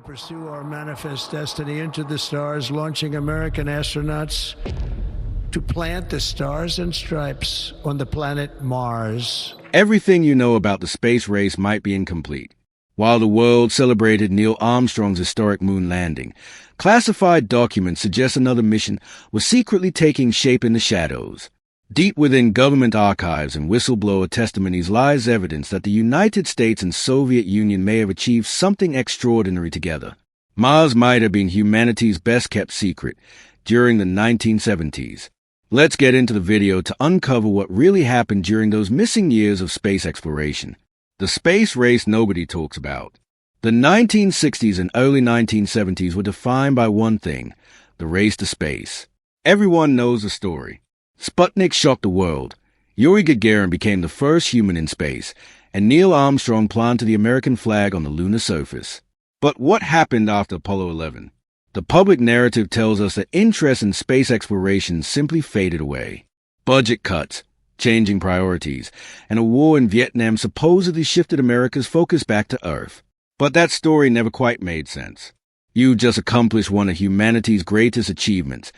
pursue our manifest destiny into the stars, launching American astronauts to plant the stars and stripes on the planet Mars. Everything you know about the space race might be incomplete. While the world celebrated Neil Armstrong's historic moon landing, classified documents suggest another mission was secretly taking shape in the shadows. Deep within government archives and whistleblower testimonies lies evidence that the United States and Soviet Union may have achieved something extraordinary together. Mars might have been humanity's best-kept secret during the 1970s. Let's get into the video to uncover what really happened during those missing years of space exploration. The space race nobody talks about. The 1960s and early 1970s were defined by one thing: the race to space. Everyone knows the story. Sputnik shocked the world. Yuri Gagarin became the first human in space, and Neil Armstrong planted the American flag on the lunar surface. But what happened after Apollo 11? The public narrative tells us that interest in space exploration simply faded away. Budget cuts, changing priorities, and a war in Vietnam supposedly shifted America's focus back to Earth. But that story never quite made sense. You just accomplished one of humanity's greatest achievements,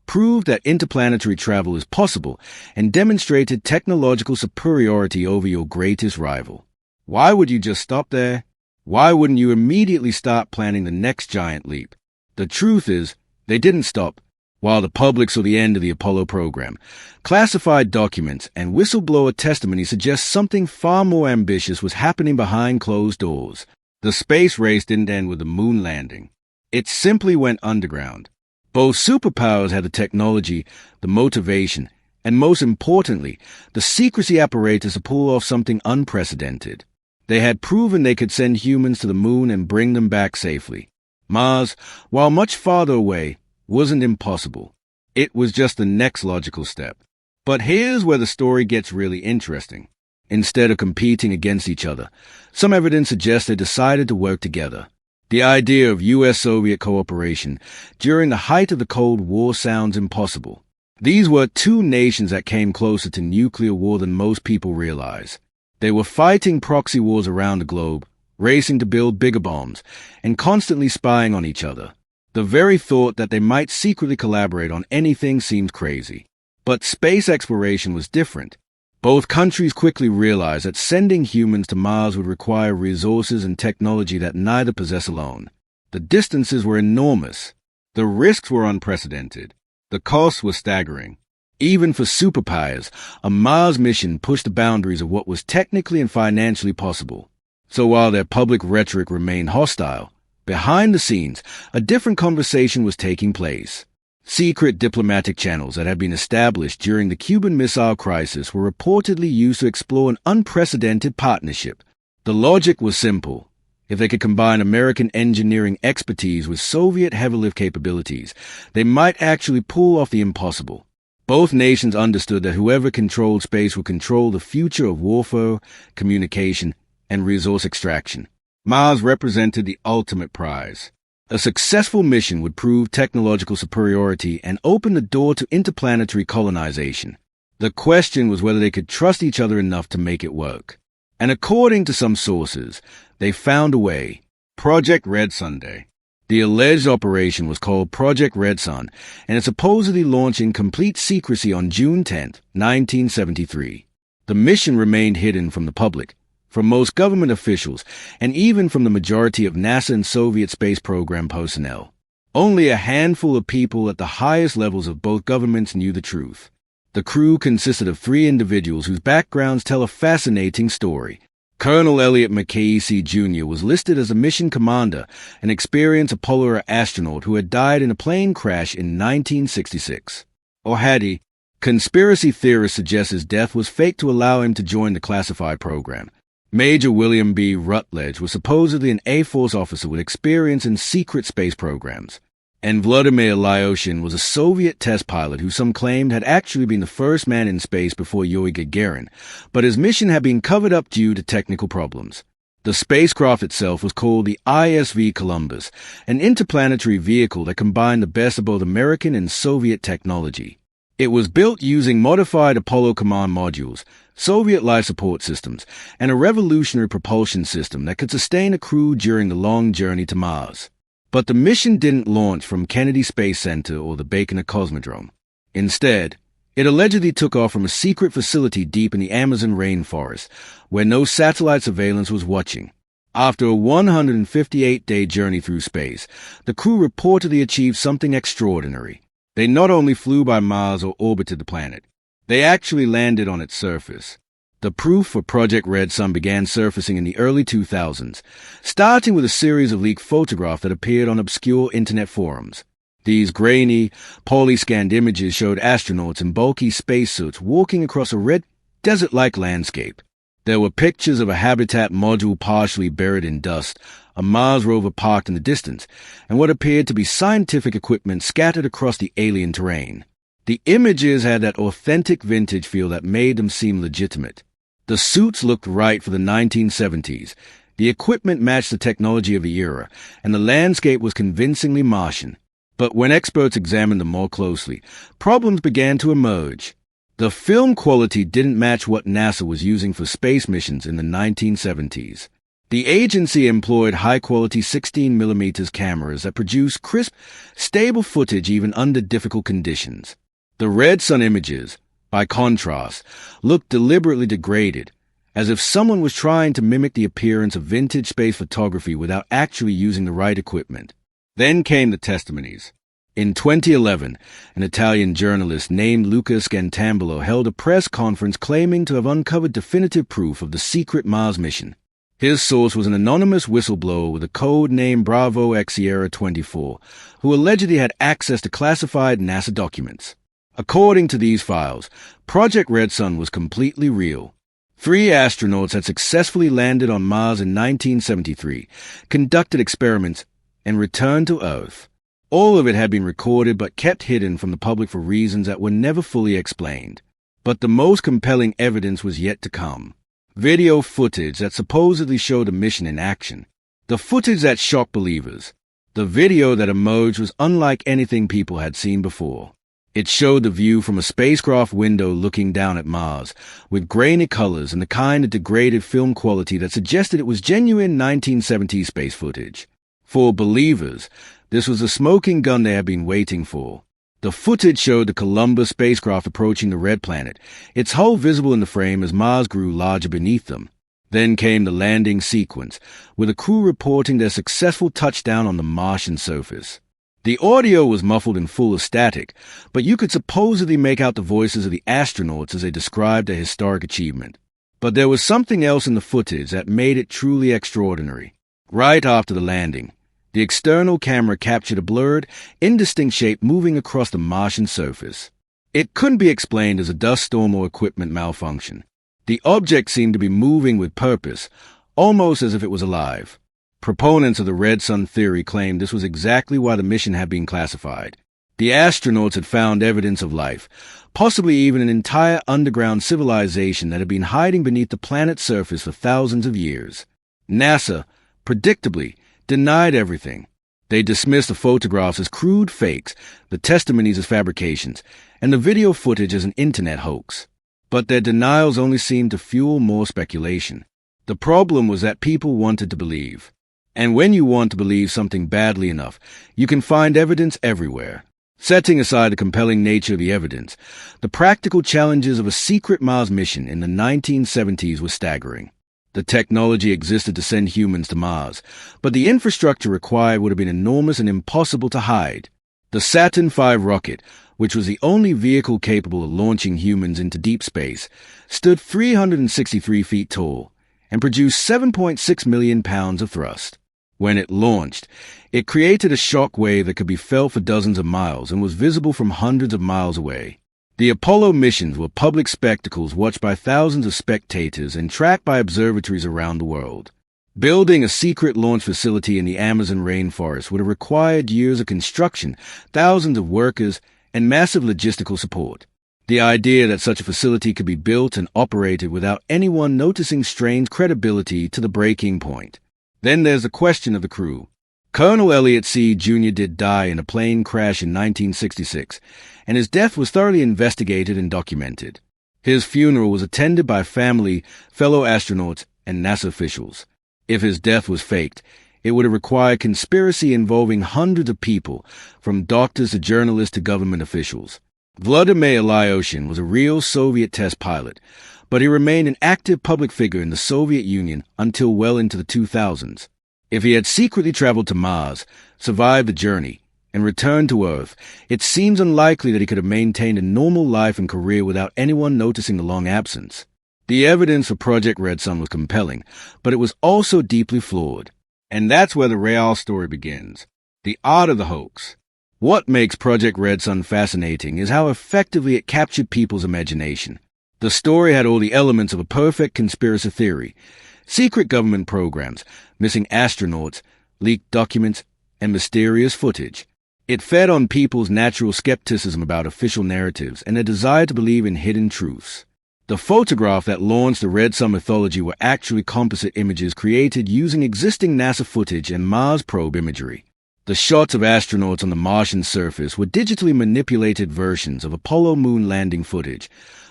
proved that interplanetary travel is possible, and demonstrated technological superiority over your greatest rival. Why would you just stop there? Why wouldn't you immediately start planning the next giant leap? The truth is, they didn't stop. While the public saw the end of the Apollo program, classified documents and whistleblower testimony suggest something far more ambitious was happening behind closed doors. The space race didn't end with the moon landing. It simply went underground. Both superpowers had the technology, the motivation, and most importantly, the secrecy apparatus to pull off something unprecedented. They had proven they could send humans to the moon and bring them back safely. Mars, while much farther away, wasn't impossible. It was just the next logical step. But here's where the story gets really interesting. Instead of competing against each other, some evidence suggests they decided to work together. The idea of US-Soviet cooperation during the height of the Cold War sounds impossible. These were two nations that came closer to nuclear war than most people realize. They were fighting proxy wars around the globe, racing to build bigger bombs, and constantly spying on each other. The very thought that they might secretly collaborate on anything seems crazy. But space exploration was different. Both countries quickly realized that sending humans to Mars would require resources and technology that neither possess alone. The distances were enormous. The risks were unprecedented. The costs were staggering. Even for superpowers, a Mars mission pushed the boundaries of what was technically and financially possible. So while their public rhetoric remained hostile, behind the scenes, a different conversation was taking place. Secret diplomatic channels that had been established during the Cuban Missile Crisis were reportedly used to explore an unprecedented partnership. The logic was simple. If they could combine American engineering expertise with Soviet heavy lift capabilities, they might actually pull off the impossible. Both nations understood that whoever controlled space would control the future of warfare, communication, and resource extraction. Mars represented the ultimate prize. A successful mission would prove technological superiority and open the door to interplanetary colonization. The question was whether they could trust each other enough to make it work. And according to some sources, they found a way. Project Red Sunday. The alleged operation was called Project Red Sun, and it supposedly launched in complete secrecy on June 10, 1973. The mission remained hidden from the public, from most government officials, and even from the majority of NASA and Soviet space program personnel. Only a handful of people at the highest levels of both governments knew the truth. The crew consisted of 3 individuals whose backgrounds tell a fascinating story. Colonel Elliot McCasey Jr. was listed as a mission commander, an experienced Apollo astronaut who had died in a plane crash in 1966. Or had he? Conspiracy theorists suggest his death was faked to allow him to join the classified program. Major William B. Rutledge was supposedly an Air Force officer with experience in secret space programs. And Vladimir Ilyushin was a Soviet test pilot who some claimed had actually been the first man in space before Yuri Gagarin, but his mission had been covered up due to technical problems. The spacecraft itself was called the ISV Columbus, an interplanetary vehicle that combined the best of both American and Soviet technology. It was built using modified Apollo command modules, Soviet life support systems, and a revolutionary propulsion system that could sustain a crew during the long journey to Mars. But the mission didn't launch from Kennedy Space Center or the Baikonur Cosmodrome. Instead, it allegedly took off from a secret facility deep in the Amazon rainforest, where no satellite surveillance was watching. After a 158-day journey through space, the crew reportedly achieved something extraordinary. They not only flew by Mars or orbited the planet, they actually landed on its surface. The proof for Project Red Sun began surfacing in the early 2000s, starting with a series of leaked photographs that appeared on obscure internet forums. These grainy, poorly scanned images showed astronauts in bulky spacesuits walking across a red, desert-like landscape. There were pictures of a habitat module partially buried in dust, a Mars rover parked in the distance, and what appeared to be scientific equipment scattered across the alien terrain. The images had that authentic vintage feel that made them seem legitimate. The suits looked right for the 1970s, the equipment matched the technology of the era, and the landscape was convincingly Martian. But when experts examined them more closely, problems began to emerge. The film quality didn't match what NASA was using for space missions in the 1970s. The agency employed high-quality 16mm cameras that produced crisp, stable footage even under difficult conditions. The Red Sun images, by contrast, looked deliberately degraded, as if someone was trying to mimic the appearance of vintage space photography without actually using the right equipment. Then came the testimonies. In 2011, an Italian journalist named Luca Scantambolo held a press conference claiming to have uncovered definitive proof of the secret Mars mission. His source was an anonymous whistleblower with a code name Bravo X Sierra 24, who allegedly had access to classified NASA documents. According to these files, Project Red Sun was completely real. 3 astronauts had successfully landed on Mars in 1973, conducted experiments, and returned to Earth. All of it had been recorded but kept hidden from the public for reasons that were never fully explained. But the most compelling evidence was yet to come. Video footage that supposedly showed the mission in action. The footage that shocked believers. The video that emerged was unlike anything people had seen before. It showed the view from a spacecraft window looking down at Mars, with grainy colors and the kind of degraded film quality that suggested it was genuine 1970s space footage. For believers, this was the smoking gun they had been waiting for. The footage showed the Columbus spacecraft approaching the red planet, its hull visible in the frame as Mars grew larger beneath them. Then came the landing sequence, with the crew reporting their successful touchdown on the Martian surface. The audio was muffled and full of static, but you could supposedly make out the voices of the astronauts as they described their historic achievement. But there was something else in the footage that made it truly extraordinary. Right after the landing, the external camera captured a blurred, indistinct shape moving across the Martian surface. It couldn't be explained as a dust storm or equipment malfunction. The object seemed to be moving with purpose, almost as if it was alive. Proponents of the Red Sun theory claimed this was exactly why the mission had been classified. The astronauts had found evidence of life, possibly even an entire underground civilization that had been hiding beneath the planet's surface for thousands of years. NASA, predictably, denied everything. They dismissed the photographs as crude fakes, the testimonies as fabrications, and the video footage as an internet hoax. But their denials only seemed to fuel more speculation. The problem was that people wanted to believe. And when you want to believe something badly enough, you can find evidence everywhere. Setting aside the compelling nature of the evidence, the practical challenges of a secret Mars mission in the 1970s were staggering. The technology existed to send humans to Mars, but the infrastructure required would have been enormous and impossible to hide. The Saturn V rocket, which was the only vehicle capable of launching humans into deep space, stood 363 feet tall and produced 7.6 million pounds of thrust. When it launched, it created a shock wave that could be felt for dozens of miles and was visible from hundreds of miles away. The Apollo missions were public spectacles watched by thousands of spectators and tracked by observatories around the world. Building a secret launch facility in the Amazon rainforest would have required years of construction, thousands of workers, and massive logistical support. The idea that such a facility could be built and operated without anyone noticing strained credibility to the breaking point. Then there's the question of the crew. Colonel Elliot C. Jr. did die in a plane crash in 1966, and his death was thoroughly investigated and documented. His funeral was attended by family, fellow astronauts, and NASA officials. If his death was faked, It would have required conspiracy involving hundreds of people, from doctors to journalists to government officials. Vladimir Ilyushin was a real Soviet test pilot, but he remained an active public figure in the Soviet Union until well into the 2000s. If he had secretly traveled to Mars, survived the journey, and returned to Earth, it seems unlikely that he could have maintained a normal life and career without anyone noticing the long absence. The evidence for Project Red Sun was compelling, but it was also deeply flawed. And that's where the real story begins. The art of the hoax. What makes Project Red Sun fascinating is how effectively it captured people's imagination. The story had all the elements of a perfect conspiracy theory. Secret government programs, missing astronauts, leaked documents, and mysterious footage. It fed on people's natural skepticism about official narratives and a desire to believe in hidden truths. The photographs that launched the Red Sun mythology were actually composite images created using existing NASA footage and Mars probe imagery. The shots of astronauts on the Martian surface were digitally manipulated versions of Apollo moon landing footage,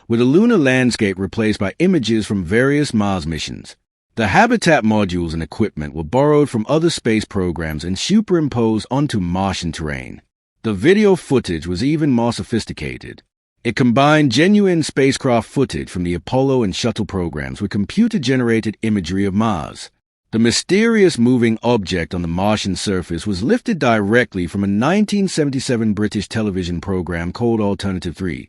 with a lunar landscape replaced by images from various Mars missions. The habitat modules and equipment were borrowed from other space programs and superimposed onto Martian terrain. The video footage was even more sophisticated. It combined genuine spacecraft footage from the Apollo and Shuttle programs with computer-generated imagery of Mars. The mysterious moving object on the Martian surface was lifted directly from a 1977 British television program called Alternative 3,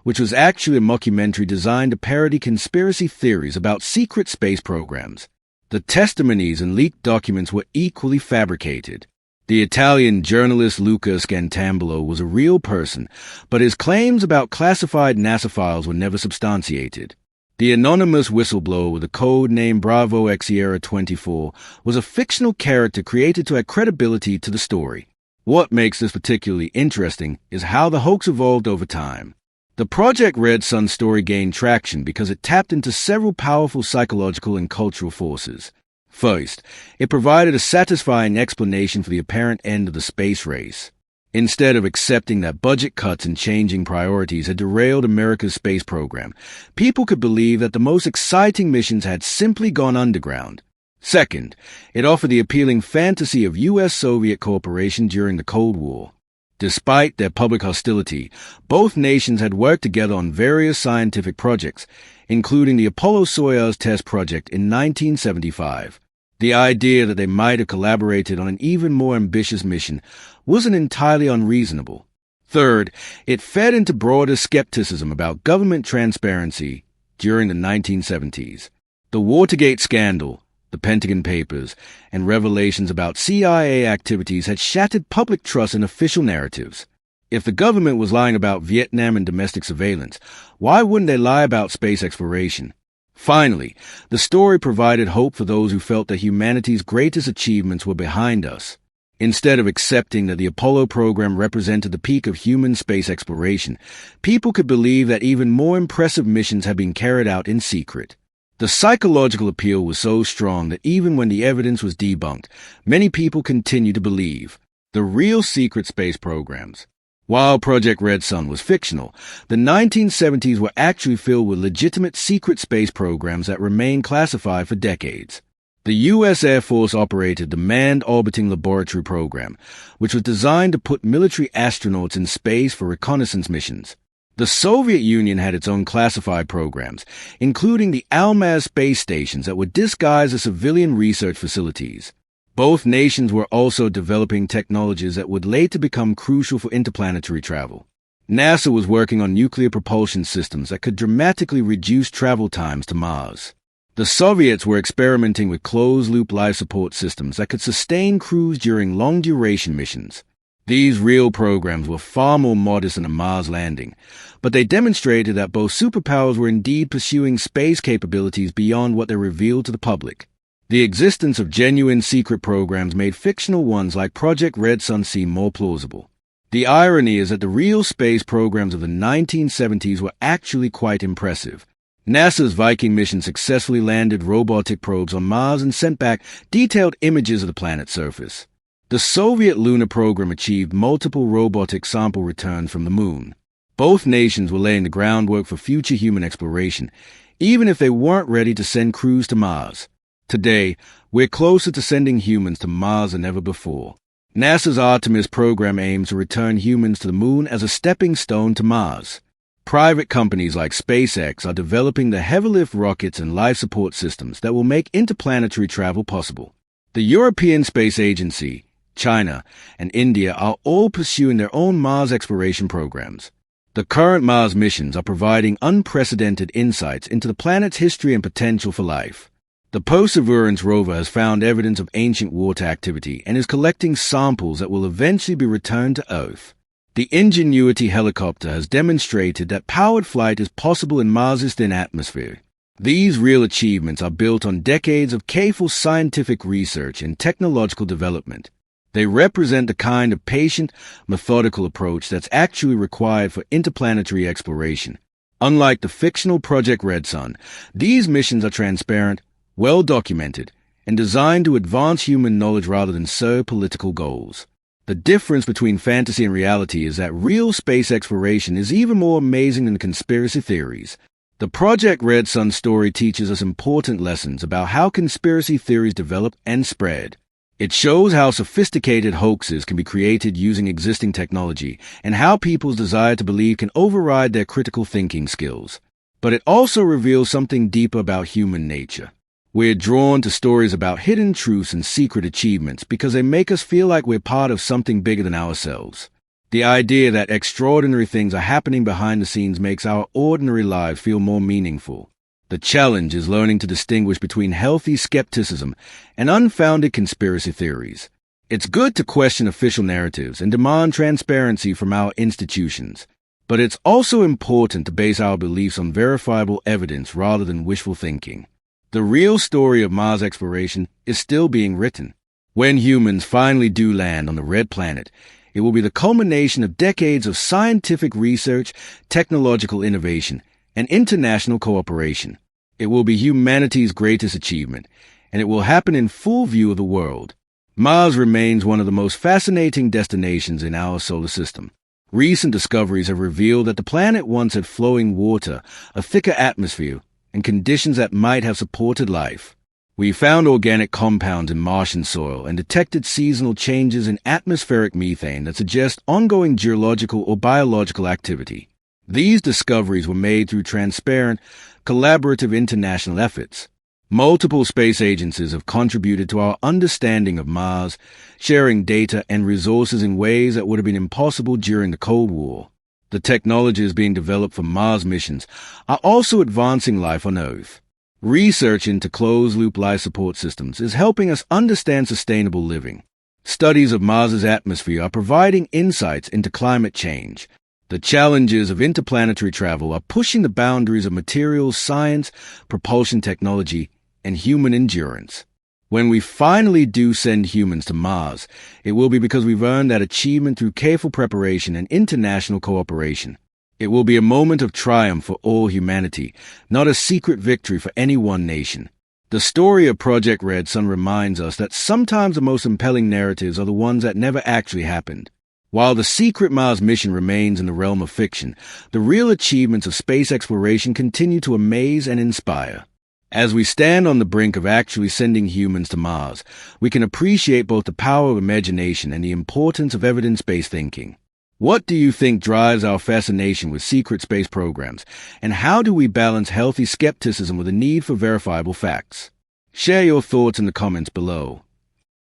which was actually a mockumentary designed to parody conspiracy theories about secret space programs. The testimonies and leaked documents were equally fabricated. The Italian journalist Luca Scantambolo was a real person, but his claims about classified NASA files were never substantiated. The anonymous whistleblower with the code name Bravo X Sierra 24 was a fictional character created to add credibility to the story. What makes this particularly interesting is how the hoax evolved over time. The Project Red Sun story gained traction because it tapped into several powerful psychological and cultural forces. First, it provided a satisfying explanation for the apparent end of the space race. Instead of accepting that budget cuts and changing priorities had derailed America's space program, people could believe that the most exciting missions had simply gone underground. Second, it offered the appealing fantasy of US-Soviet cooperation during the Cold War. Despite their public hostility, both nations had worked together on various scientific projects, including the Apollo-Soyuz test project in 1975. The idea that they might have collaborated on an even more ambitious mission wasn't entirely unreasonable. Third, it fed into broader skepticism about government transparency during the 1970s. The Watergate scandal, the Pentagon Papers, and revelations about CIA activities had shattered public trust in official narratives. If the government was lying about Vietnam and domestic surveillance, why wouldn't they lie about space exploration? Finally, the story provided hope for those who felt that humanity's greatest achievements were behind us. Instead of accepting that the Apollo program represented the peak of human space exploration, people could believe that even more impressive missions had been carried out in secret. The psychological appeal was so strong that even when the evidence was debunked, many people continued to believe the real secret space programs. While Project Red Sun was fictional, the 1970s were actually filled with legitimate secret space programs that remained classified for decades. The U.S. Air Force operated the Manned Orbiting Laboratory Program, which was designed to put military astronauts in space for reconnaissance missions. The Soviet Union had its own classified programs, including the Almaz space stations that were disguised as civilian research facilities. Both nations were also developing technologies that would later become crucial for interplanetary travel. NASA was working on nuclear propulsion systems that could dramatically reduce travel times to Mars. The Soviets were experimenting with closed-loop life support systems that could sustain crews during long-duration missions. These real programs were far more modest than a Mars landing, but they demonstrated that both superpowers were indeed pursuing space capabilities beyond what they revealed to the public. The existence of genuine secret programs made fictional ones like Project Red Sun seem more plausible. The irony is that the real space programs of the 1970s were actually quite impressive. NASA's Viking mission successfully landed robotic probes on Mars and sent back detailed images of the planet's surface. The Soviet lunar program achieved multiple robotic sample returns from the moon. Both nations were laying the groundwork for future human exploration, even if they weren't ready to send crews to Mars. Today, We're closer to sending humans to Mars than ever before. NASA's Artemis program aims to return humans to the moon as a stepping stone to Mars. Private companies like SpaceX are developing the heavy lift rockets and life support systems that will make interplanetary travel possible. The European Space Agency, China, and India are all pursuing their own Mars exploration programs. The current Mars missions are providing unprecedented insights into the planet's history and potential for life. The Perseverance rover has found evidence of ancient water activity and is collecting samples that will eventually be returned to Earth. The Ingenuity helicopter has demonstrated that powered flight is possible in Mars's thin atmosphere. These real achievements are built on decades of careful scientific research and technological development. They represent the kind of patient, methodical approach that's actually required for interplanetary exploration. Unlike the fictional Project Red Sun, these missions are transparent, well-documented, and designed to advance human knowledge rather than serve political goals. The difference between fantasy and reality is that real space exploration is even more amazing than conspiracy theories. The Project Red Sun story teaches us important lessons about how conspiracy theories develop and spread. It shows how sophisticated hoaxes can be created using existing technology and how people's desire to believe can override their critical thinking skills. But it also reveals something deeper about human nature. We're drawn to stories about hidden truths and secret achievements because they make us feel like we're part of something bigger than ourselves. The idea that extraordinary things are happening behind the scenes makes our ordinary lives feel more meaningful. The challenge is learning to distinguish between healthy skepticism and unfounded conspiracy theories. It's good to question official narratives and demand transparency from our institutions, but it's also important to base our beliefs on verifiable evidence rather than wishful thinking. The real story of Mars exploration is still being written. When humans finally do land on the red planet, it will be the culmination of decades of scientific research, technological innovation, and international cooperation. It will be humanity's greatest achievement, and it will happen in full view of the world. Mars remains one of the most fascinating destinations in our solar system. Recent discoveries have revealed that the planet once had flowing water, a thicker atmosphere, and conditions that might have supported life. We found organic compounds in Martian soil and detected seasonal changes in atmospheric methane that suggest ongoing geological or biological activity. These discoveries were made through transparent, collaborative international efforts. Multiple space agencies have contributed to our understanding of Mars, sharing data and resources in ways that would have been impossible during the Cold War. The technologies being developed for Mars missions are also advancing life on Earth. Research into closed-loop life support systems is helping us understand sustainable living. Studies of Mars's atmosphere are providing insights into climate change. The challenges of interplanetary travel are pushing the boundaries of materials science, propulsion technology, and human endurance. When we finally do send humans to Mars, it will be because we've earned that achievement through careful preparation and international cooperation. It will be a moment of triumph for all humanity, not a secret victory for any one nation. The story of Project Red Sun reminds us that sometimes the most compelling narratives are the ones that never actually happened. While the secret Mars mission remains in the realm of fiction, the real achievements of space exploration continue to amaze and inspire. As we stand on the brink of actually sending humans to Mars, we can appreciate both the power of imagination and the importance of evidence-based thinking. What do you think drives our fascination with secret space programs, and how do we balance healthy skepticism with a need for verifiable facts? Share your thoughts in the comments below.